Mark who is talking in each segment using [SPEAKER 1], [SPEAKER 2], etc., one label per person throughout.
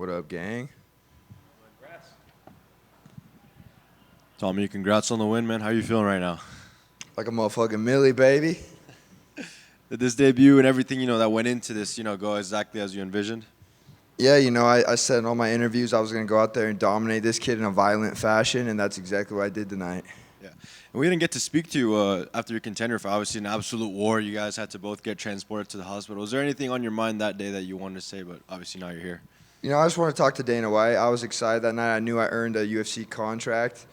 [SPEAKER 1] What up, gang?
[SPEAKER 2] Tommy, congrats on the win, man. How are you feeling right now?
[SPEAKER 1] Like a motherfucking Millie, baby.
[SPEAKER 2] Did this debut and everything, that went into this, go exactly as you envisioned?
[SPEAKER 1] Yeah, I said in all my interviews I was going to go out there and dominate this kid in a violent fashion, and that's exactly what I did tonight.
[SPEAKER 2] Yeah. And we didn't get to speak to you after your contender for obviously an absolute war. You guys had to both get transported to the hospital. Was there anything on your mind that day that you wanted to say, but obviously now you're here?
[SPEAKER 1] I just want to talk to Dana White. I was excited that night. I knew I earned a UFC contract.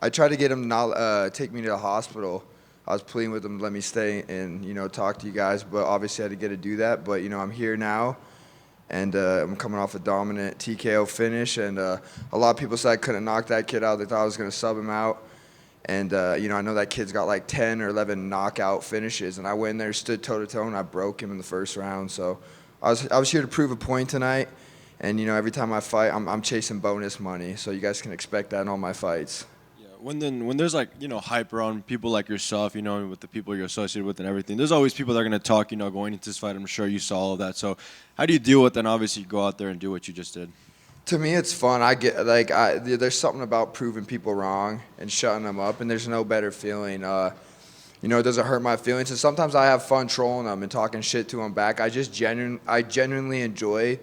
[SPEAKER 1] I tried to get him to not take me to the hospital. I was pleading with him to let me stay and, talk to you guys, but obviously I had to get to do that. But, I'm here now, and I'm coming off a dominant TKO finish, and a lot of people said I couldn't knock that kid out. They thought I was going to sub him out. And, I know that kid's got like 10 or 11 knockout finishes, and I went in there, stood toe-to-toe, and I broke him in the first round. So I was here to prove a point tonight, and, every time I fight, I'm chasing bonus money, so you guys can expect that in all my fights.
[SPEAKER 2] When there's hype around people like yourself, with the people you're associated with and everything, there's always people that are going to talk, going into this fight. I'm sure you saw all of that. So how do you deal with that? And obviously you go out there and do what you just did.
[SPEAKER 1] To me, it's fun. There's something about proving people wrong and shutting them up, and there's no better feeling. It doesn't hurt my feelings, and sometimes I have fun trolling them and talking shit to them back. I genuinely enjoy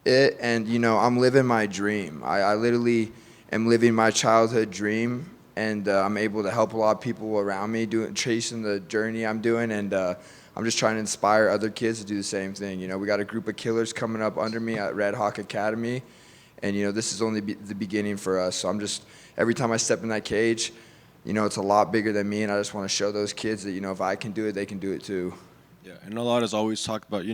[SPEAKER 1] it, and I'm living my dream. I literally am living my childhood dream, and I'm able to help a lot of people around me chasing the journey I'm doing, and I'm just trying to inspire other kids to do the same thing. We got a group of killers coming up under me at Red Hawk Academy, and this is only the beginning for us. So I'm just, every time I step in that cage, it's a lot bigger than me, and I just want to show those kids that if I can do it, they can do it too.
[SPEAKER 2] Yeah, and a lot has always talked about,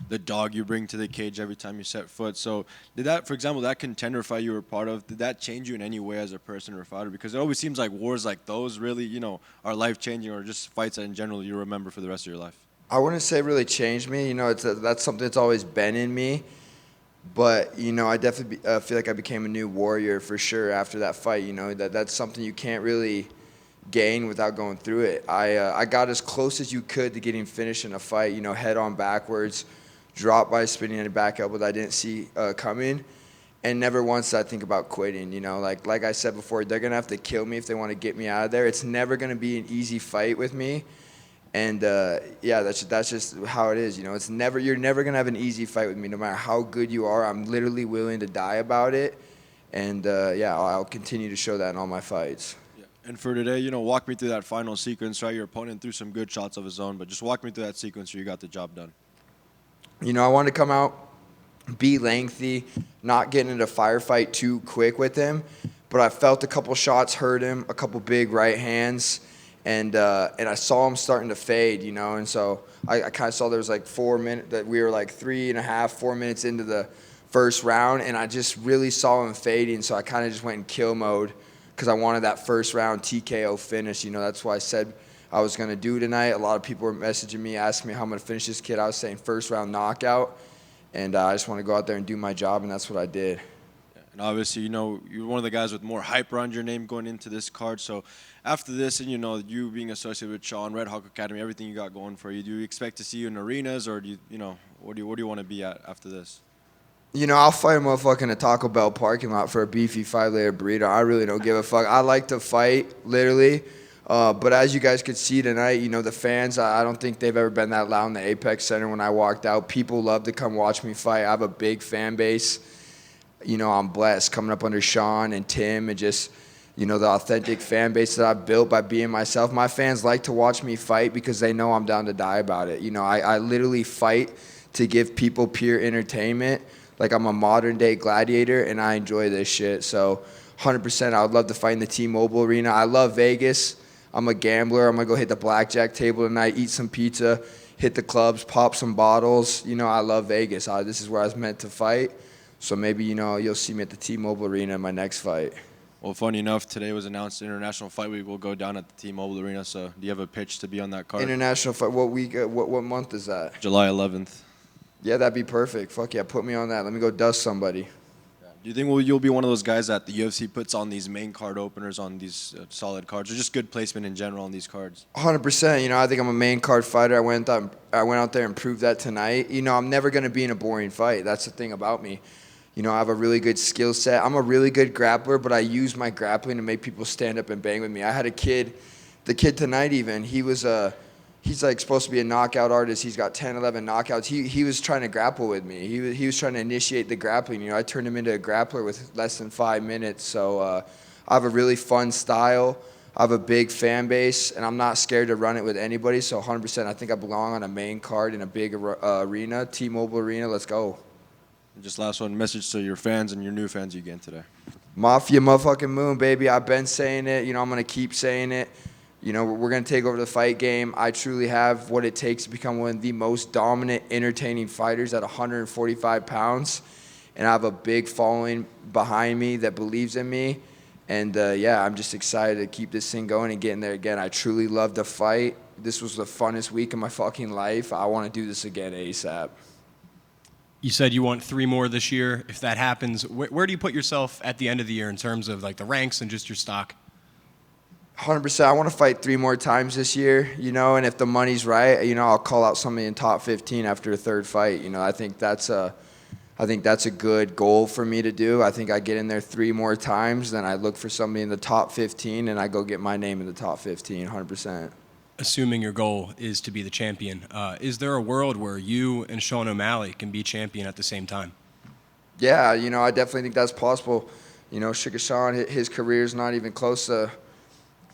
[SPEAKER 2] the dog you bring to the cage every time you set foot. So did that, for example, that contender fight you were part of, did that change you in any way as a person or a fighter? Because it always seems like wars like those really, are life-changing, or just fights that in general you remember for the rest of your life.
[SPEAKER 1] I wouldn't say it really changed me. That's something that's always been in me. But, I definitely feel like I became a new warrior for sure after that fight. That's something you can't really gain without going through it. I got as close as you could to getting finished in a fight, head on backwards, dropped by a spinning and a back elbow that I didn't see coming. And never once did I think about quitting. Like I said before, they're going to have to kill me if they want to get me out of there. It's never going to be an easy fight with me. And that's just how it is. You're never gonna have an easy fight with me, no matter how good you are. I'm literally willing to die about it, and I'll continue to show that in all my fights.
[SPEAKER 2] Yeah. And for today, walk me through that final sequence. Right, your opponent threw some good shots of his own, but just walk me through that sequence where you got the job done.
[SPEAKER 1] I wanted to come out, be lengthy, not get into a firefight too quick with him, but I felt a couple shots hurt him, a couple big right hands. And I saw him starting to fade, and so I kind of saw there was like 4 minutes, that we were like 3.5, 4 minutes into the first round, and I just really saw him fading, so I kind of just went in kill mode because I wanted that first round TKO finish. That's why I said I was going to do tonight. A lot of people were messaging me, asking me how I'm going to finish this kid. I was saying first round knockout, and I just want to go out there and do my job, and that's what I did.
[SPEAKER 2] And obviously, you're one of the guys with more hype around your name going into this card. So after this, and you being associated with Sean, Red Hawk Academy, everything you got going for you, do you expect to see you in arenas, or do you, where do you want to be at after this?
[SPEAKER 1] I'll fight a motherfucker in a Taco Bell parking lot for a beefy 5-layer burrito. I really don't give a fuck. I like to fight, literally. But as you guys could see tonight, the fans, I don't think they've ever been that loud in the Apex Center when I walked out. People love to come watch me fight. I have a big fan base. I'm blessed coming up under Sean and Tim and just, the authentic fan base that I've built by being myself. My fans like to watch me fight because they know I'm down to die about it. I literally fight to give people pure entertainment. Like I'm a modern day gladiator, and I enjoy this shit. So 100%, I would love to fight in the T-Mobile Arena. I love Vegas. I'm a gambler. I'm going to go hit the blackjack table tonight, eat some pizza, hit the clubs, pop some bottles. I love Vegas. This is where I was meant to fight. So maybe, you'll see me at the T-Mobile Arena in my next fight.
[SPEAKER 2] Well, funny enough, today was announced International Fight Week will go down at the T-Mobile Arena. So do you have a pitch to be on that card?
[SPEAKER 1] International Fight, what week, what month is that?
[SPEAKER 2] July 11th.
[SPEAKER 1] Yeah, that'd be perfect. Fuck yeah, put me on that. Let me go dust somebody.
[SPEAKER 2] Do you think you'll be one of those guys that the UFC puts on these main card openers on these solid cards, or just good placement in general on these cards?
[SPEAKER 1] 100%. I think I'm a main card fighter. I went out there and proved that tonight. I'm never going to be in a boring fight. That's the thing about me. I have a really good skill set. I'm a really good grappler, but I use my grappling to make people stand up and bang with me. I had the kid tonight even, he's like supposed to be a knockout artist. He's got 10, 11 knockouts. He was trying to grapple with me. He was trying to initiate the grappling. I turned him into a grappler with less than 5 minutes. So I have a really fun style. I have a big fan base, and I'm not scared to run it with anybody. So 100%, I think I belong on a main card in a big arena, T-Mobile Arena. Let's go.
[SPEAKER 2] Just last one, message to your fans and your new fans you get today.
[SPEAKER 1] Mafia motherfucking moon, baby. I've been saying it. I'm going to keep saying it. We're going to take over the fight game. I truly have what it takes to become one of the most dominant, entertaining fighters at 145 pounds. And I have a big following behind me that believes in me. And, I'm just excited to keep this thing going and get in there again. I truly love to fight. This was the funnest week of my fucking life. I want to do this again ASAP.
[SPEAKER 3] You said you want 3 more this year. If that happens, where do you put yourself at the end of the year in terms of like the ranks and just your stock?
[SPEAKER 1] 100%. I want to fight 3 more times this year, and if the money's right, I'll call out somebody in top 15 after a 3rd fight. I think that's a good goal for me to do. I think I get in there 3 more times, then I look for somebody in the top 15, and I go get my name in the top 15, 100%.
[SPEAKER 3] Assuming your goal is to be the champion, is there a world where you and Sean O'Malley can be champion at the same time?
[SPEAKER 1] Yeah, I definitely think that's possible. Sugar Sean, his career is not even close to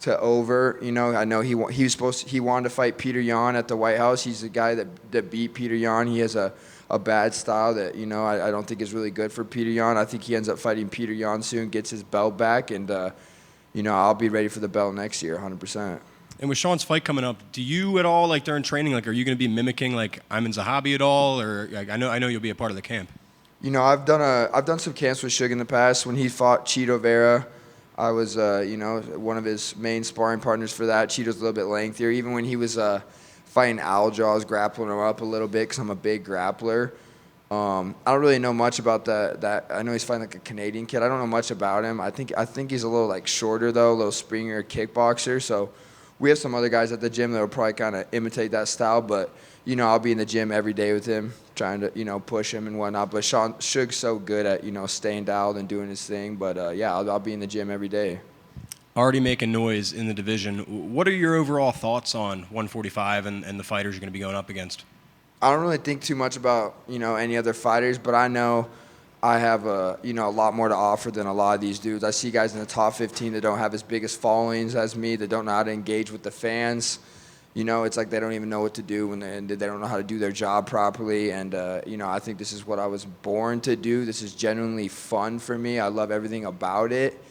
[SPEAKER 1] over. I know he wanted to fight Peter Yan at the White House. He's the guy that beat Peter Yan. He has a bad style that I don't think is really good for Peter Yan. I think he ends up fighting Peter Yan soon, gets his belt back, and I'll be ready for the belt next year, 100%.
[SPEAKER 3] And with Sean's fight coming up, do you at all, like during training, like are you going to be mimicking like Ayman Zahabi at all, or like, I know you'll be a part of the camp?
[SPEAKER 1] I've done some camps with Suge in the past. When he fought Cheeto Vera, I was one of his main sparring partners for that. Cheeto's a little bit lengthier. Even when he was fighting Aljo, I was grappling him up a little bit because I'm a big grappler. I don't really know much about that. I know he's fighting like a Canadian kid. I don't know much about him. I think he's a little like shorter though, a little springier kickboxer. So we have some other guys at the gym that will probably kind of imitate that style, but, I'll be in the gym every day with him, trying to, push him and whatnot. But Suge's so good at, staying dialed and doing his thing. But, I'll be in the gym every day.
[SPEAKER 3] Already making noise in the division. What are your overall thoughts on 145 and the fighters you're going to be going up against?
[SPEAKER 1] I don't really think too much about, any other fighters, but I know I have a lot more to offer than a lot of these dudes. I see guys in the top 15 that don't have as big as followings as me, that don't know how to engage with the fans. It's like they don't even know what to do and they don't know how to do their job properly. And, I think this is what I was born to do. This is genuinely fun for me. I love everything about it.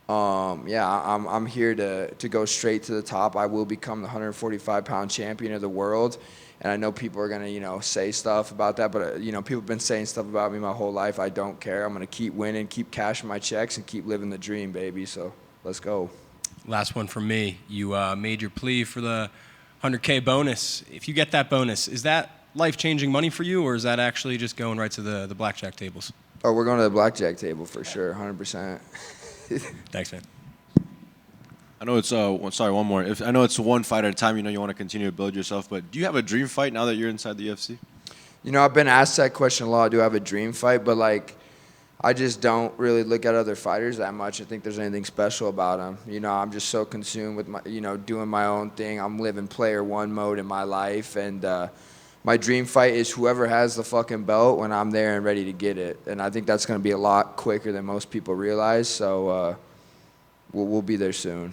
[SPEAKER 1] I'm here to go straight to the top. I will become the 145-pound champion of the world. And I know people are going to, say stuff about that. But, people have been saying stuff about me my whole life. I don't care. I'm going to keep winning, keep cashing my checks, and keep living the dream, baby. So let's go.
[SPEAKER 3] Last one from me. You made your plea for the 100K bonus. If you get that bonus, is that life-changing money for you, or is that actually just going right to the blackjack tables?
[SPEAKER 1] Oh, we're going to the blackjack table for sure, 100%.
[SPEAKER 3] Thanks, man.
[SPEAKER 2] I know it's one more. I know it's one fight at a time. You want to continue to build yourself, but do you have a dream fight now that you're inside the UFC?
[SPEAKER 1] I've been asked that question a lot. Do I have a dream fight? But I just don't really look at other fighters that much. I think there's anything special about them. I'm just so consumed with my, doing my own thing. I'm living player one mode in my life, and my dream fight is whoever has the fucking belt when I'm there and ready to get it. And I think that's going to be a lot quicker than most people realize. So we'll be there soon.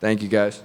[SPEAKER 1] Thank you, guys.